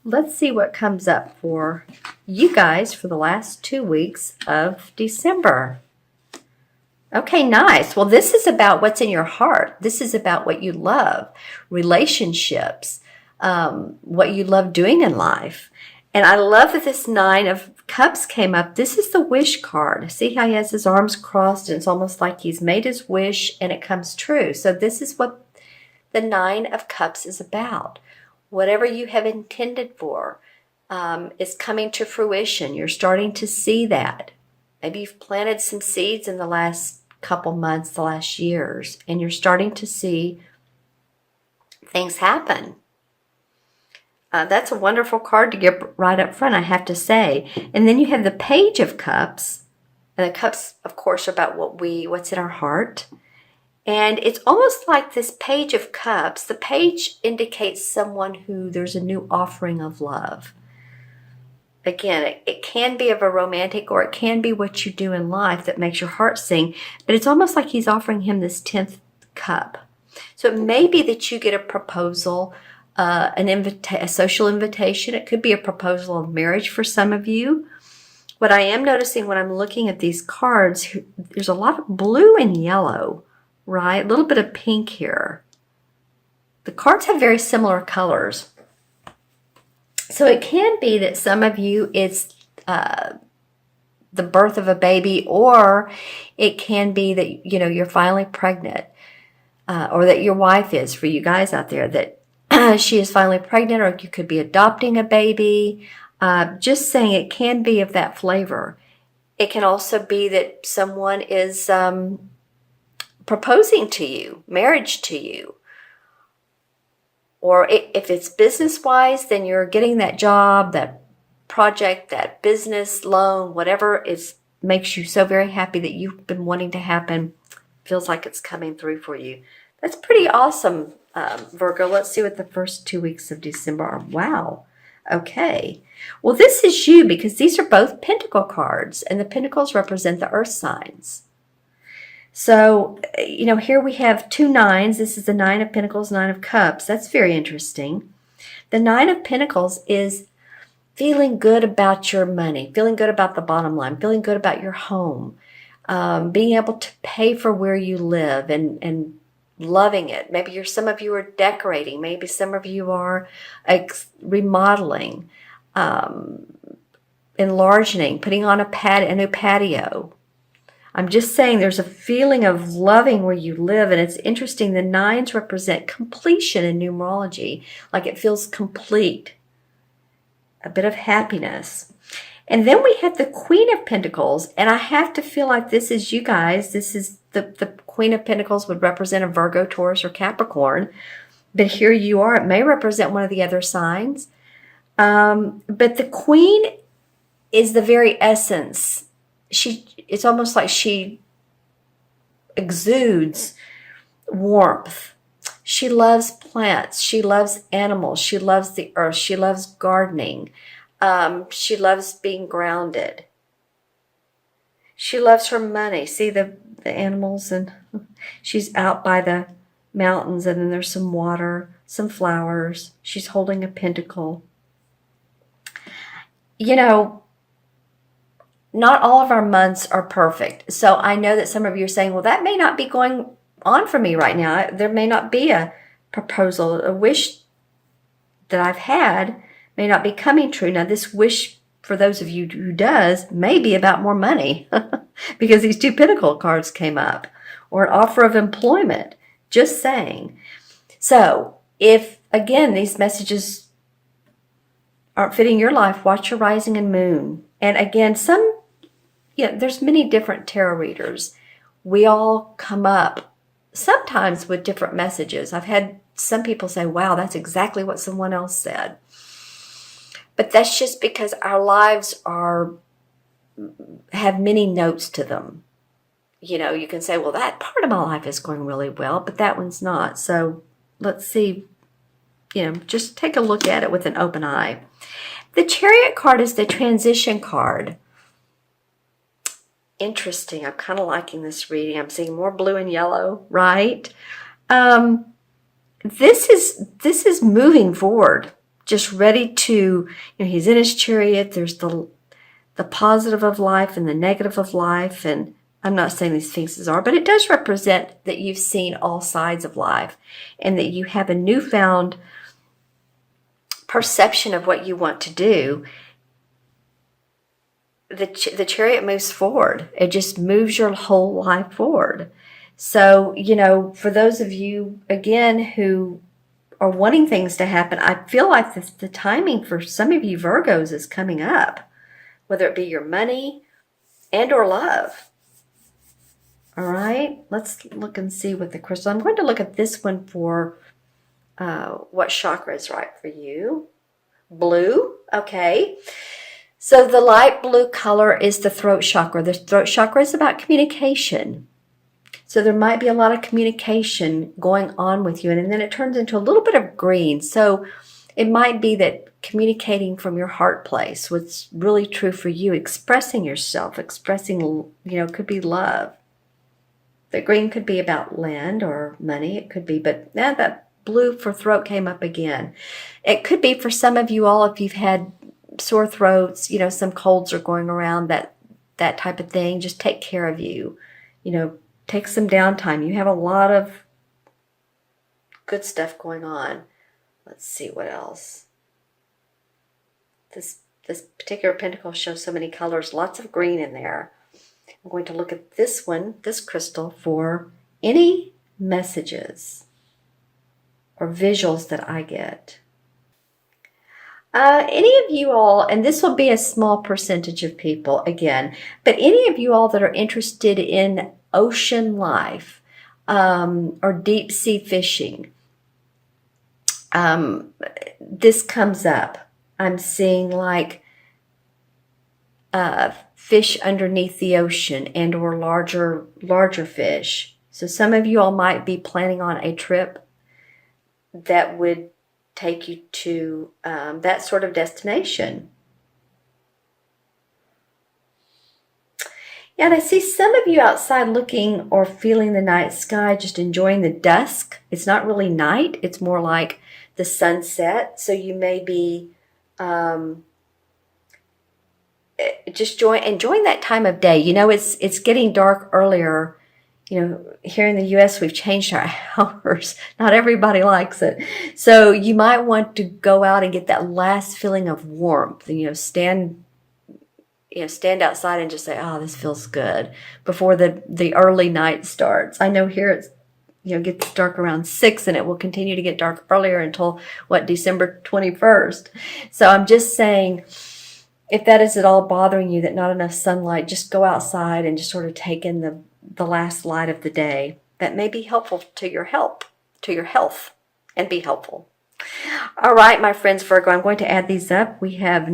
let's see what comes up for you guys for the last 2 weeks of December. Okay, nice. Well, this is about what's in your heart. This is about what you love, relationships, what you love doing in life. And I love that this 9 of Cups came up. This is the wish card. See how he has his arms crossed and it's almost like he's made his wish and it comes true. So this is what the 9 of Cups is about. Whatever you have intended for is coming to fruition. You're starting to see that. Maybe you've planted some seeds in the last couple months, the last years, and you're starting to see things happen. That's a wonderful card to get right up front, I have to say. And then you have the Page of Cups. And the cups, of course, are about what's in our heart. And it's almost like this Page of Cups. The page indicates someone who there's a new offering of love. Again, it can be of a romantic, or it can be what you do in life that makes your heart sing. But it's almost like he's offering him this 10th cup. So it may be that you get a proposal, a social invitation. It could be a proposal of marriage for some of you. What I am noticing when I'm looking at these cards, there's a lot of blue and yellow, right? A little bit of pink here. The cards have very similar colors. So it can be that some of you, it's the birth of a baby, or it can be that, you're finally pregnant, or that your wife is, for you guys out there, that she is finally pregnant, or you could be adopting a baby. Just saying, it can be of that flavor. It can also be that someone is proposing to you, marriage to you. Or if it's business-wise, then you're getting that job, that project, that business loan, whatever makes you so very happy that you've been wanting to happen, feels like it's coming through for you. That's pretty awesome, Virgo. Let's see what the first 2 weeks of December are. Wow. Okay. Well, this is you, because these are both Pentacle cards, and the Pentacles represent the Earth signs. So, here we have 2 9s. This is the 9 of Pentacles, 9 of Cups. That's very interesting. The 9 of Pentacles is feeling good about your money, feeling good about the bottom line, feeling good about your home, being able to pay for where you live and loving it. Maybe some of you are decorating. Maybe some of you are remodeling, enlarging, putting on a new patio. I'm just saying there's a feeling of loving where you live, and it's interesting. The 9s represent completion in numerology, like it feels complete, a bit of happiness. And then we have the Queen of Pentacles, and I have to feel like this is you guys. This is the Queen of Pentacles would represent a Virgo, Taurus, or Capricorn, but here you are. It may represent one of the other signs, but the Queen is the very essence. It's almost like she exudes warmth. She loves plants. She loves animals. She loves the earth. She loves gardening. She loves being grounded. She loves her money. See the animals, and she's out by the mountains, and then there's some water, some flowers. She's holding a pentacle. Not all of our months are perfect. So I know that some of you are saying, well, that may not be going on for me right now. There may not be a proposal, a wish that I've had may not be coming true. Now, this wish, for those of you who does, may be about more money because these 2 Pentacle cards came up, or an offer of employment. Just saying. So if, again, these messages aren't fitting your life, watch your rising and moon. And again, there's many different tarot readers. We all come up sometimes with different messages. I've had some people say, wow, that's exactly what someone else said. But that's just because our lives have many notes to them. You can say, well, that part of my life is going really well, but that one's not. So let's see, just take a look at it with an open eye. The Chariot card is the transition card. Interesting. I'm kind of liking this reading. I'm seeing more blue and yellow, right? This is moving forward. just ready to, he's in his chariot. There's the positive of life and the negative of life. And I'm not saying these things are, but it does represent that you've seen all sides of life and that you have a newfound perception of what you want to do. The chariot moves forward. It just moves your whole life forward. So, for those of you, again, who are wanting things to happen, I feel like the timing for some of you Virgos is coming up, whether it be your money and or love. All right, let's look and see what the crystal. I'm going to look at this one for what chakra is right for you. Blue, okay. So the light blue color is the throat chakra. The throat chakra is about communication. So there might be a lot of communication going on with you. And then it turns into a little bit of green. So it might be that communicating from your heart place, what's really true for you, expressing yourself, could be love. The green could be about land or money. It could be, but now that blue for throat came up again. It could be for some of you all, if you've had sore throats, some colds are going around, that type of thing. Just take care of you. Take some downtime. You have a lot of good stuff going on. Let's see what else. This particular pentacle shows so many colors, lots of green in there. I'm going to look at this one, this crystal, for any messages or visuals that I get. Any of you all, and this will be a small percentage of people again, but any of you all that are interested in ocean life or deep sea fishing, this comes up. I'm seeing like fish underneath the ocean and or larger fish. So some of you all might be planning on a trip that would take you to that sort of destination. Yeah, and I see some of you outside looking or feeling the night sky, just enjoying the dusk. It's not really night. It's more like the sunset. So you may be just enjoying that time of day. It's getting dark earlier. Here in the U.S., we've changed our hours. Not everybody likes it. So you might want to go out and get that last feeling of warmth. Stand outside and just say, oh, this feels good, before the early night starts. I know here it's, gets dark around 6, and it will continue to get dark earlier until, December 21st. So I'm just saying, if that is at all bothering you, that not enough sunlight, just go outside and just sort of take in the last light of the day. That may be helpful to your health, and be helpful. All right, my friends Virgo, I'm going to add these up. We have 2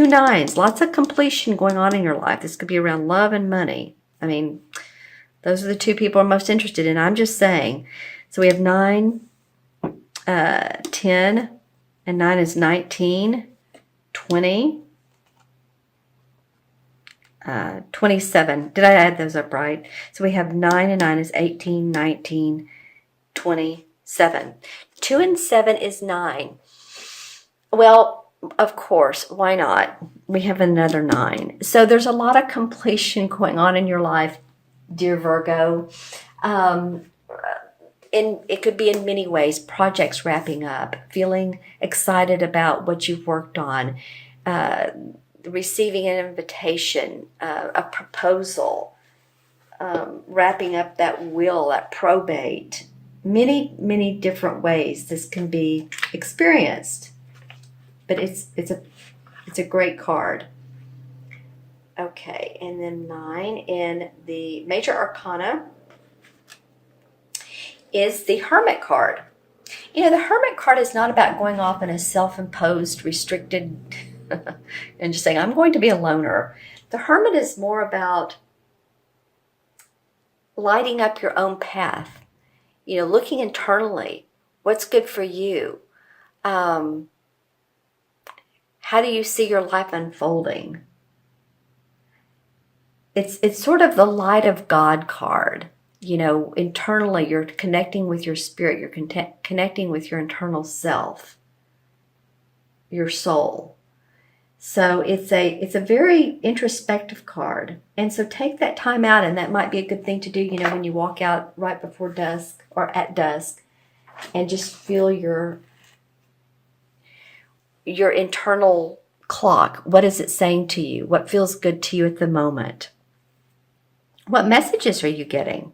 9s, lots of completion going on in your life. This could be around love and money. I mean, those are the 2 people I'm most interested in. I'm just saying. So we have 9, 10, and 9 is 19, 20, 27. Did I add those up right? So we have 9 and 9 is 18, 19, 27. 2 and 7 is 9. Well, of course, why not? We have another 9. So there's a lot of completion going on in your life, dear Virgo. And it could be in many ways. Projects wrapping up, feeling excited about what you've worked on, receiving an invitation, a proposal, wrapping up that will, that probate. Many, many different ways this can be experienced. But it's a great card. Okay, and then 9 in the Major Arcana is the Hermit card. The Hermit card is not about going off in a self-imposed, restricted, and just saying, I'm going to be a loner. The Hermit is more about lighting up your own path, looking internally. What's good for you? How do you see your life unfolding? It's sort of the light of God card. Internally, you're connecting with your spirit. You're connecting with your internal self. your soul. So it's a very introspective card. And so take that time out, and that might be a good thing to do, you know, when you walk out right before dusk or at dusk, and just feel your internal clock. What is it saying to you? What feels good to you at the moment? What messages are you getting?